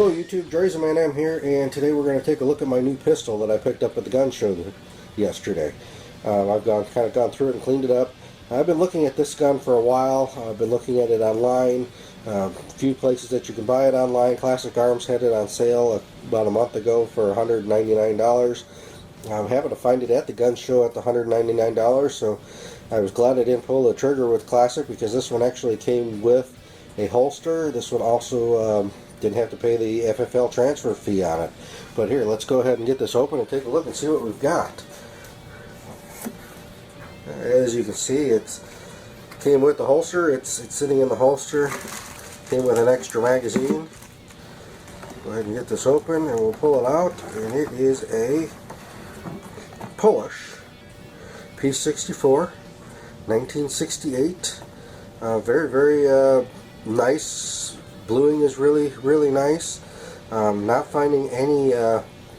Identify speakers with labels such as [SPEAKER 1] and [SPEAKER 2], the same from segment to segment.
[SPEAKER 1] Hello YouTube, Drazen M here, and today we're going to take a look at my new pistol that I picked up at the gun show yesterday. I've kind of gone through it and cleaned it up. I've been looking at this gun for a while. I've been looking at it online, a few places that you can buy it online. Classic Arms had it on sale about a month ago for $199. I'm happy to find it at the gun show at the $199, so I was glad I didn't pull the trigger with Classic because this one actually came with a holster. This one also didn't have to pay the FFL transfer fee on it. But here, let's go ahead and get this open and take a look and see what we've got. As you can see, it came with the holster. It's sitting in the holster. Came with an extra magazine. Go ahead and get this open and we'll pull it out. And it is a Polish P64, 1968. Very nice. Bluing is really nice. Not finding any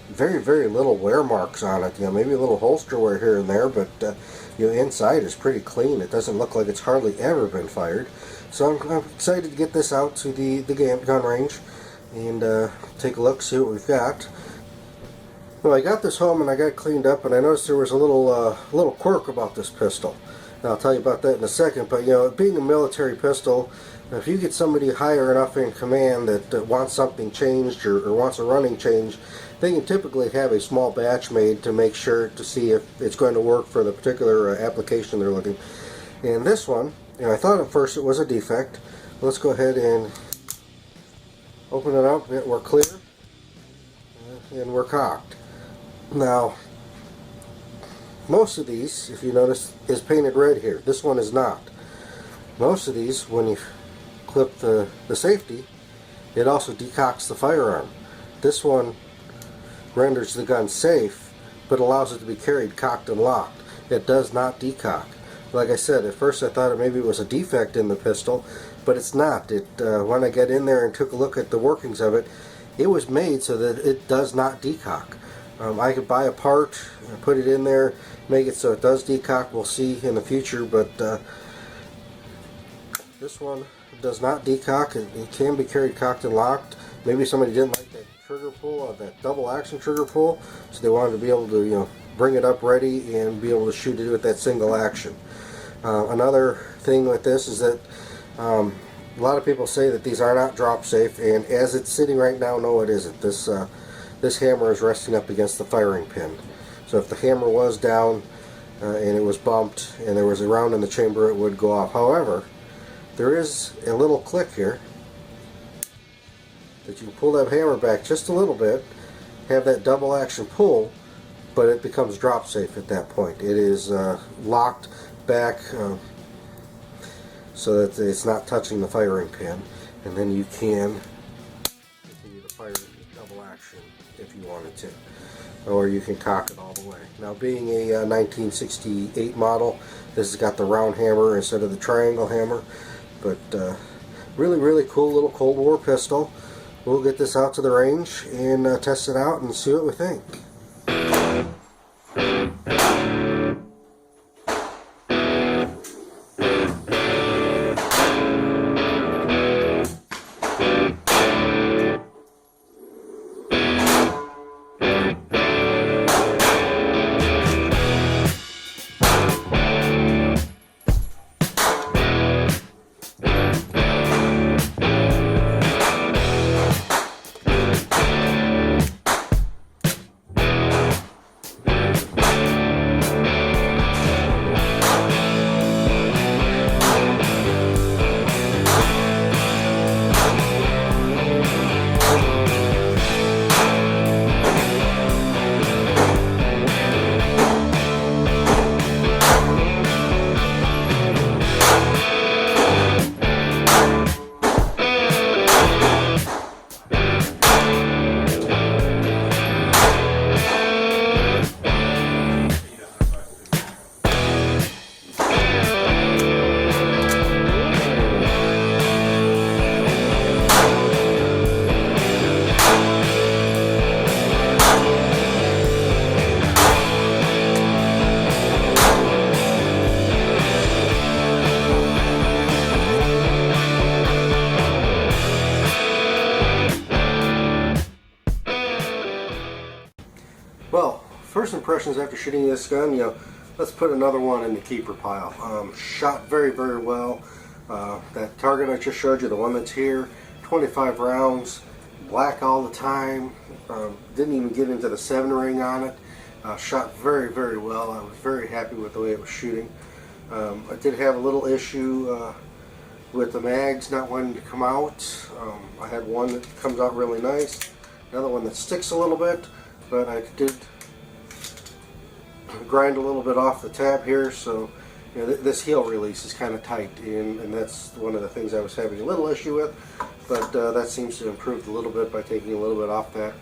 [SPEAKER 1] very little wear marks on it. Maybe a little holster wear here and there, but inside is pretty clean. It doesn't look like it's hardly ever been fired. So I'm excited to get this out to the gun range and take a look, see what we've got. Well, I got this home and I got it cleaned up, and I noticed there was a little quirk about this pistol. And I'll tell you about that in a second. But being a military pistol, if you get somebody higher enough in command that wants something changed or wants a running change, they can typically have a small batch made to make sure to see if it's going to work for the particular application they're looking. And this one, I thought at first it was a defect. Let's go ahead and open it up. We're clear and we're cocked. Now, most of these, if you notice, is painted red here. This one is not. Most of these, when you clip the safety, it also decocks the firearm. This one renders the gun safe, but allows it to be carried cocked and locked. It does not decock. Like I said, at first I thought maybe it was a defect in the pistol, but it's not. When I got in there and took a look at the workings of it, it was made so that it does not decock. I could buy a part, put it in there, make it so it does decock. We'll see in the future, but this one does not decock. It can be carried cocked and locked. Maybe somebody didn't like that trigger pull, that double action trigger pull, so they wanted to be able to bring it up ready and be able to shoot it with that single action. Another thing with this is that a lot of people say that these are not drop safe, and as it's sitting right now, no, it isn't. This hammer is resting up against the firing pin. So if the hammer was down and it was bumped and there was a round in the chamber, it would go off. However, there is a little click here that you can pull that hammer back just a little bit, have that double action pull, but it becomes drop safe at that point. It is locked back so that it's not touching the firing pin, and then you can continue to fire double action if you wanted to, or you can cock it all the way. Now, being a 1968 model, this has got the round hammer instead of the triangle hammer, but really cool little Cold War pistol. We'll get this out to the range and test it out and see what we think. Well, first impressions after shooting this gun, let's put another one in the keeper pile. Shot very, very well. That target I just showed you, the one that's here, 25 rounds, black all the time. Didn't even get into the 7 ring on it. Shot very, very well. I was very happy with the way it was shooting. I did have a little issue with the mags not wanting to come out. I had one that comes out really nice, another one that sticks a little bit, but I did grind a little bit off the tab here, so this heel release is kind of tight, and that's one of the things I was having a little issue with, but that seems to improve a little bit by taking a little bit off that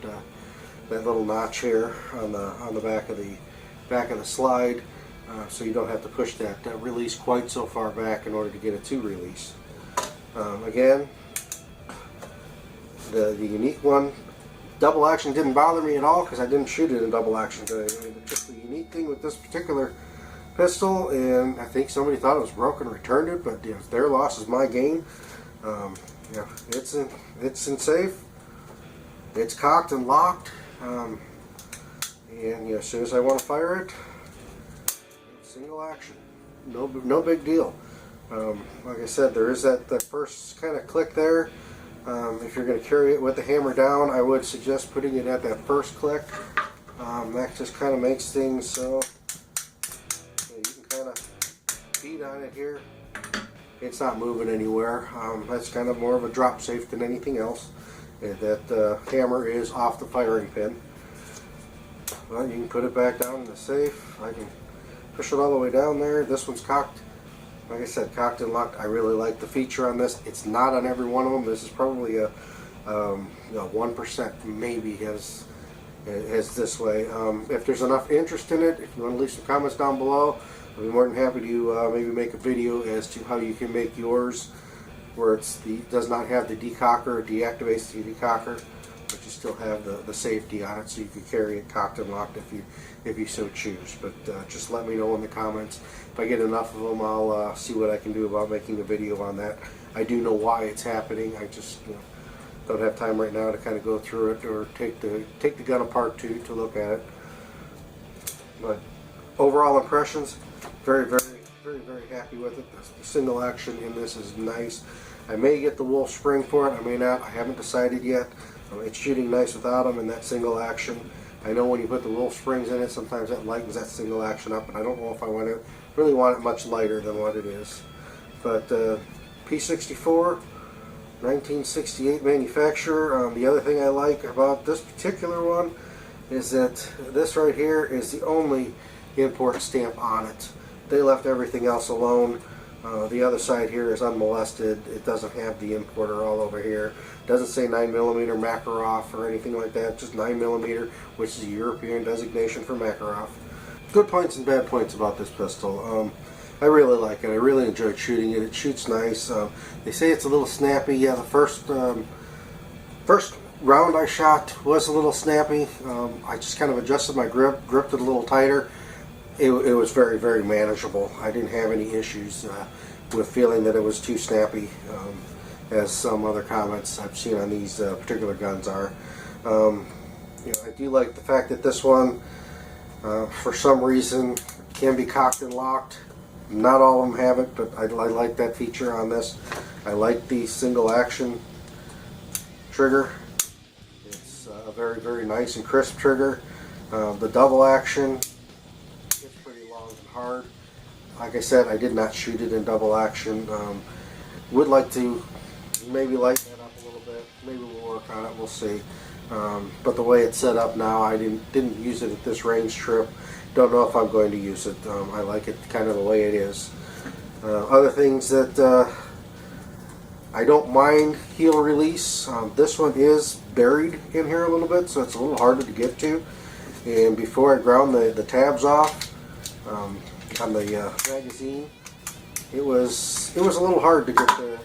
[SPEAKER 1] little notch here on the back of the slide, so you don't have to push that release quite so far back in order to get it to release. Again, the unique one, double action didn't bother me at all because I didn't shoot it in double action today. I mean, just the unique thing with this particular pistol, and I think somebody thought it was broken, returned it, but their loss is my gain. It's in safe. It's cocked and locked, and as soon as I want to fire it, single action, no big deal. Like I said, there is that first kind of click there. If you're going to carry it with the hammer down, I would suggest putting it at that first click. That just kind of makes things so you can kind of beat on it here. It's not moving anywhere. That's kind of more of a drop safe than anything else. That hammer is off the firing pin. Well, you can put it back down in the safe. I can push it all the way down there. This one's cocked. Like I said, cocked and locked. I really like the feature on this. It's not on every one of them. This is probably a 1% maybe has this way. If there's enough interest in it, if you want to leave some comments down below, I'll be more than happy to maybe make a video as to how you can make yours where it does not have the decocker or deactivates the decocker, but you still have the safety on it, so you can carry it cocked and locked if you so choose. But just let me know in the comments. If I get enough of them, I'll see what I can do about making a video on that. I do know why it's happening. I just don't have time right now to kind of go through it or take the gun apart to look at it. But overall impressions, very, very, very, very happy with it. The single action in this is nice. I may get the Wolf spring for it. I may not. I haven't decided yet. It's shooting nice without them in that single action. I know when you put the Wolf springs in it, sometimes that lightens that single action up, but I don't know if I really want it much lighter than what it is. But P64, 1968 manufacturer. The other thing I like about this particular one is that this right here is the only import stamp on it. They left everything else alone. The other side here is unmolested. It doesn't have the importer all over here. It doesn't say 9mm Makarov or anything like that, just 9mm, which is a European designation for Makarov. Good points and bad points about this pistol. I really like it. I really enjoyed shooting it. It shoots nice. They say it's a little snappy. Yeah, the first round I shot was a little snappy. I just kind of adjusted my grip, gripped it a little tighter. It was very, very manageable. I didn't have any issues with feeling that it was too snappy, as some other comments I've seen on these particular guns are. I do like the fact that this one, for some reason, can be cocked and locked. Not all of them have it, but I like that feature on this. I like the single action trigger. It's a very, very nice and crisp trigger. The double action, hard. Like I said, I did not shoot it in double action. Would like to maybe lighten that up a little bit. Maybe we'll work on it. We'll see. But the way it's set up now, I didn't use it at this range trip. Don't know if I'm going to use it. I like it kind of the way it is. Other things that I don't mind heel release. This one is buried in here a little bit, so it's a little harder to get to. And before I ground the tabs off, on the magazine, it was a little hard to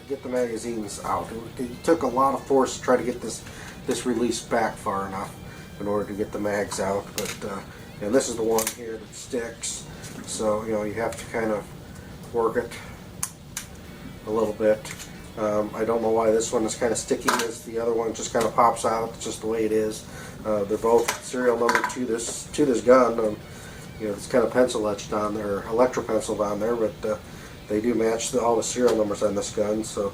[SPEAKER 1] get the magazines out. It took a lot of force to try to get this release back far enough in order to get the mags out. But and this is the one here that sticks, so you have to kind of work it a little bit. I don't know why this one is kind of sticky as the other one just kind of pops out. It's just the way it is. They're both serial number to this gun. You know, it's kind of pencil etched on there, electro penciled on there, but they do match all the serial numbers on this gun. So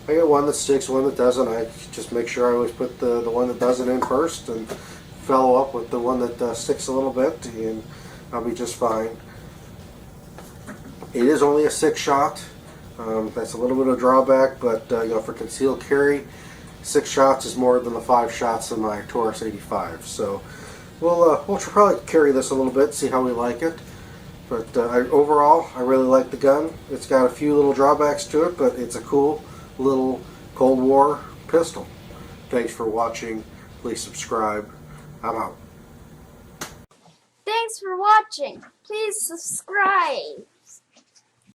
[SPEAKER 1] I got one that sticks, one that doesn't. I just make sure I always put the one that doesn't in first and follow up with the one that sticks a little bit, and I'll be just fine. It is only a 6-shot. That's a little bit of a drawback, but you know, for concealed carry, 6 shots is more than the 5 shots in my Taurus 85. So we'll probably carry this a little bit, see how we like it. But overall, I really like the gun. It's got a few little drawbacks to it, but it's a cool little Cold War pistol. Thanks for watching. Please subscribe. I'm out.
[SPEAKER 2] Thanks for watching. Please subscribe.